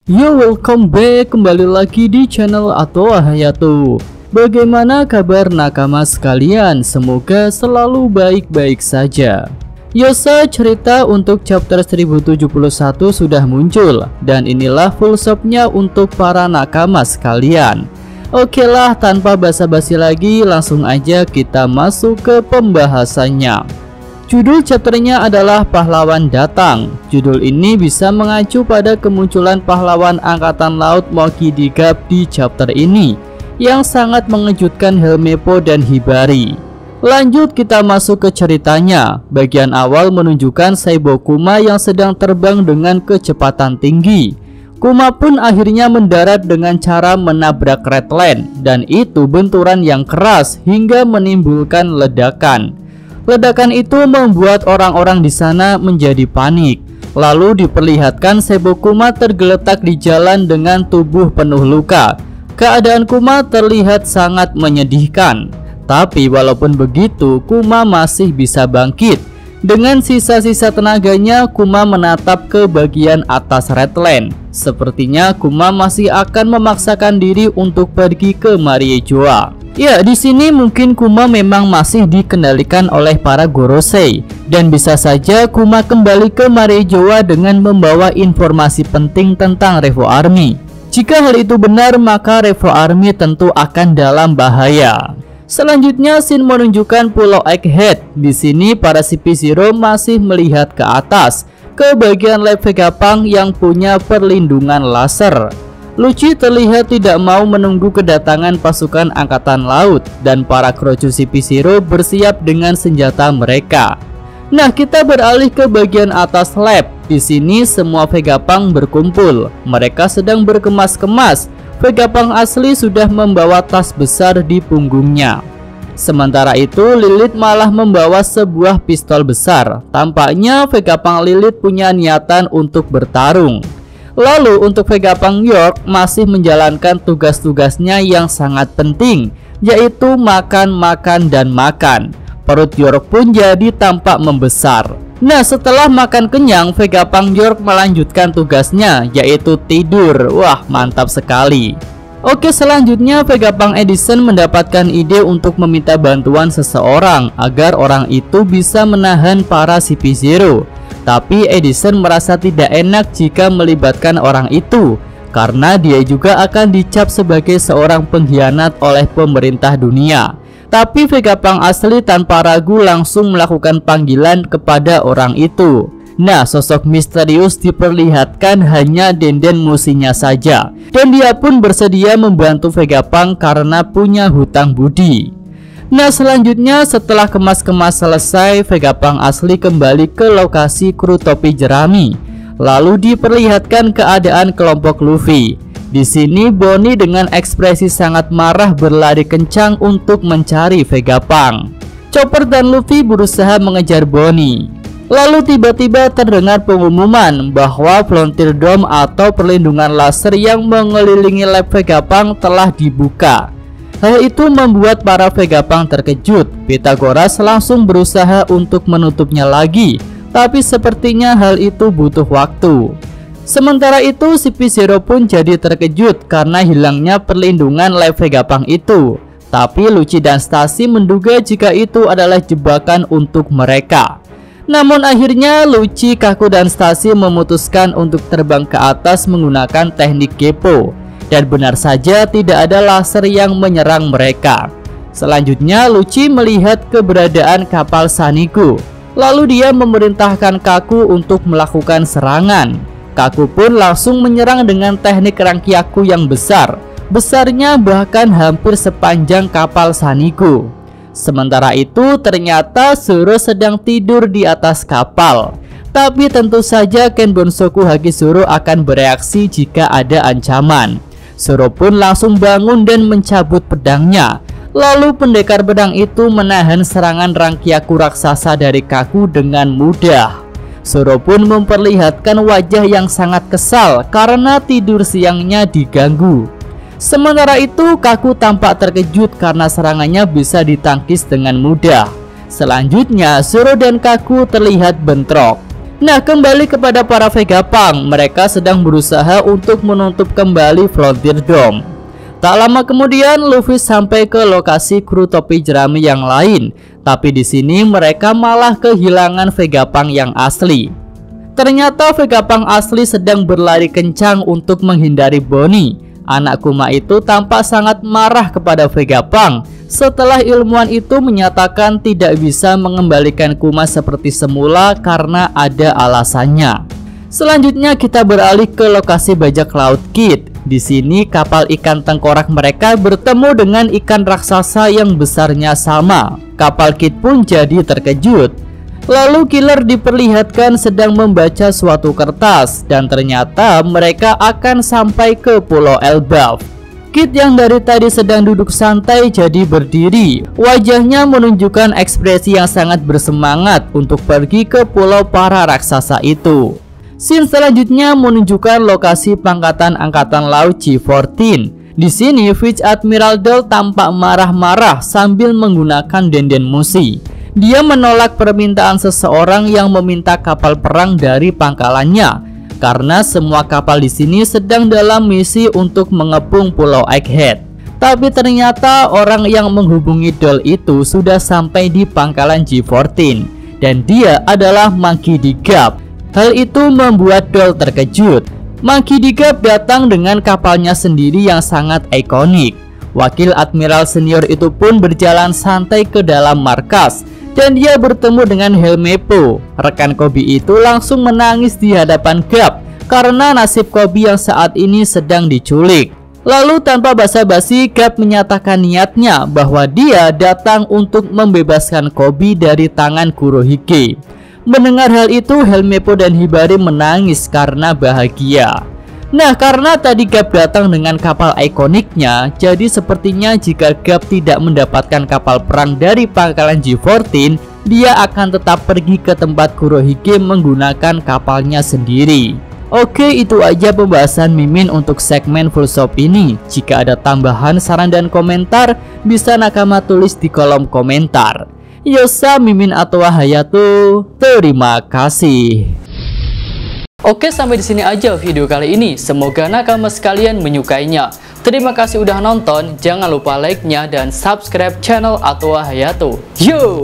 Yo, welcome back, kembali lagi di channel Atoa Hayato. Bagaimana kabar nakama sekalian? Semoga selalu baik-baik saja. Yosa cerita untuk chapter 1071 sudah muncul, dan inilah full shopnya untuk para nakama sekalian. Oke lah, tanpa basa-basi lagi, langsung aja kita masuk ke pembahasannya. Judul chapternya adalah Pahlawan Datang. Judul ini bisa mengacu pada kemunculan pahlawan Angkatan Laut Monkey D. Gap di chapter ini, yang sangat mengejutkan Helmeppo dan Hibari. Lanjut kita masuk ke ceritanya. Bagian awal menunjukkan Saibo Kuma yang sedang terbang dengan kecepatan tinggi. Kuma pun akhirnya mendarat dengan cara menabrak Redland, dan itu benturan yang keras hingga menimbulkan ledakan. Ledakan itu membuat orang-orang di sana menjadi panik. Lalu diperlihatkan Saibo Kuma tergeletak di jalan dengan tubuh penuh luka. Keadaan Kuma terlihat sangat menyedihkan. Tapi walaupun begitu, Kuma masih bisa bangkit. Dengan sisa-sisa tenaganya, Kuma menatap ke bagian atas Redland. Sepertinya Kuma masih akan memaksakan diri untuk pergi ke Mariejoa. Ya, di sini mungkin Kuma memang masih dikendalikan oleh para Gorosei, dan bisa saja Kuma kembali ke Mariejoa dengan membawa informasi penting tentang Revo Army. Jika hal itu benar, maka Revo Army tentu akan dalam bahaya. Selanjutnya, scene menunjukkan Pulau Egghead. Di sini para CP0 masih melihat ke atas, ke bagian lab Vegapunk yang punya perlindungan laser. Lucci terlihat tidak mau menunggu kedatangan pasukan angkatan laut, dan para krucu CP0 bersiap dengan senjata mereka. Nah, kita beralih ke bagian atas lab. Di sini semua Vegapunk berkumpul. Mereka sedang berkemas-kemas. Vegapunk asli sudah membawa tas besar di punggungnya. Sementara itu, Lilith malah membawa sebuah pistol besar. Tampaknya Vegapunk Lilith punya niatan untuk bertarung. Lalu untuk Vegapunk York masih menjalankan tugas-tugasnya yang sangat penting, yaitu makan, dan makan. Perut York pun jadi tampak membesar. Nah, setelah makan kenyang, Vegapunk York melanjutkan tugasnya, yaitu tidur. Wah, mantap sekali. Oke, selanjutnya Vegapunk Edison mendapatkan ide untuk meminta bantuan seseorang agar orang itu bisa menahan para CP0. Tapi Edison merasa tidak enak jika melibatkan orang itu, karena dia juga akan dicap sebagai seorang pengkhianat oleh pemerintah dunia. Tapi Vegapunk asli tanpa ragu langsung melakukan panggilan kepada orang itu. Nah, sosok misterius diperlihatkan hanya Denden Mushinya saja, dan dia pun bersedia membantu Vegapunk karena punya hutang budi. Nah, selanjutnya setelah kemas-kemas selesai, Vegapunk asli kembali ke lokasi kru topi jerami. Lalu diperlihatkan keadaan kelompok Luffy. Di sini Bonnie dengan ekspresi sangat marah berlari kencang untuk mencari Vegapunk. Chopper dan Luffy berusaha mengejar Bonnie. Lalu tiba-tiba terdengar pengumuman bahwa Frontier Dome atau perlindungan laser yang mengelilingi lab Vegapunk telah dibuka. Hal itu membuat para Vegapunk terkejut. Pythagoras langsung berusaha untuk menutupnya lagi, tapi sepertinya hal itu butuh waktu. Sementara itu, CP0 pun jadi terkejut karena hilangnya perlindungan lab Vegapunk itu. Tapi Lucci dan Stacy menduga jika itu adalah jebakan untuk mereka. Namun akhirnya Lucci, Kaku, dan Stacy memutuskan untuk terbang ke atas menggunakan teknik Geppo. Dan benar saja tidak ada laser yang menyerang mereka. Selanjutnya Lucci melihat keberadaan kapal Saniku. Lalu dia memerintahkan Kaku untuk melakukan serangan. Kaku pun langsung menyerang dengan teknik Rankyaku yang besar. Besarnya bahkan hampir sepanjang kapal Saniku. Sementara itu ternyata Zoro sedang tidur di atas kapal. Tapi tentu saja Ken Bonsoku Haki-Zoro akan bereaksi jika ada ancaman. Zoro pun langsung bangun dan mencabut pedangnya. Lalu pendekar pedang itu menahan serangan Rankyaku raksasa dari Kaku dengan mudah. Zoro pun memperlihatkan wajah yang sangat kesal karena tidur siangnya diganggu. Sementara itu Kaku tampak terkejut karena serangannya bisa ditangkis dengan mudah. Selanjutnya Zoro dan Kaku terlihat bentrok. Nah, kembali kepada para Vegapunk, mereka sedang berusaha untuk menutup kembali Frontier Dome. Tak lama kemudian, Luffy sampai ke lokasi kru topi jerami yang lain, tapi di sini mereka malah kehilangan Vegapunk yang asli. Ternyata Vegapunk asli sedang berlari kencang untuk menghindari Bonnie. Anak Kuma itu tampak sangat marah kepada Vegapunk setelah ilmuwan itu menyatakan tidak bisa mengembalikan Kuma seperti semula karena ada alasannya. Selanjutnya kita beralih ke lokasi bajak laut Kid. Di sini kapal ikan tengkorak mereka bertemu dengan ikan raksasa yang besarnya sama. Kapal Kid pun jadi terkejut. Lalu Killer diperlihatkan sedang membaca suatu kertas dan ternyata mereka akan sampai ke Pulau Elbaf. Kid yang dari tadi sedang duduk santai jadi berdiri. Wajahnya menunjukkan ekspresi yang sangat bersemangat untuk pergi ke pulau para raksasa itu. Scene selanjutnya menunjukkan lokasi pangkatan angkatan laut G14. Di sini Vice Admiral Dal tampak marah-marah sambil menggunakan denden musi. Dia menolak permintaan seseorang yang meminta kapal perang dari pangkalannya karena semua kapal di sini sedang dalam misi untuk mengepung Pulau Egghead. Tapi ternyata orang yang menghubungi Dal itu sudah sampai di pangkalan G14 dan dia adalah Monkey D. Garp. Hal itu membuat Dal terkejut. Monkey D. Garp datang dengan kapalnya sendiri yang sangat ikonik. Wakil Admiral senior itu pun berjalan santai ke dalam markas dan dia bertemu dengan Helmeppo. Rekan Koby itu langsung menangis di hadapan Garp karena nasib Koby yang saat ini sedang diculik. Lalu tanpa basa-basi, Garp menyatakan niatnya bahwa dia datang untuk membebaskan Koby dari tangan Kurohige. Mendengar hal itu, Helmeppo dan Hibari menangis karena bahagia. Nah, karena tadi Garp datang dengan kapal ikoniknya, jadi sepertinya jika Garp tidak mendapatkan kapal perang dari pangkalan G14, dia akan tetap pergi ke tempat Kurohige menggunakan kapalnya sendiri. Oke, itu aja pembahasan Mimin untuk segmen full shop ini. Jika ada tambahan, saran dan komentar, bisa nakama tulis di kolom komentar. Yosa, Mimin atau Hayato, terima kasih. Oke, sampai di sini aja video kali ini. Semoga nakama sekalian menyukainya. Terima kasih udah nonton. Jangan lupa like-nya dan subscribe channel Atoa Hayato. Yo!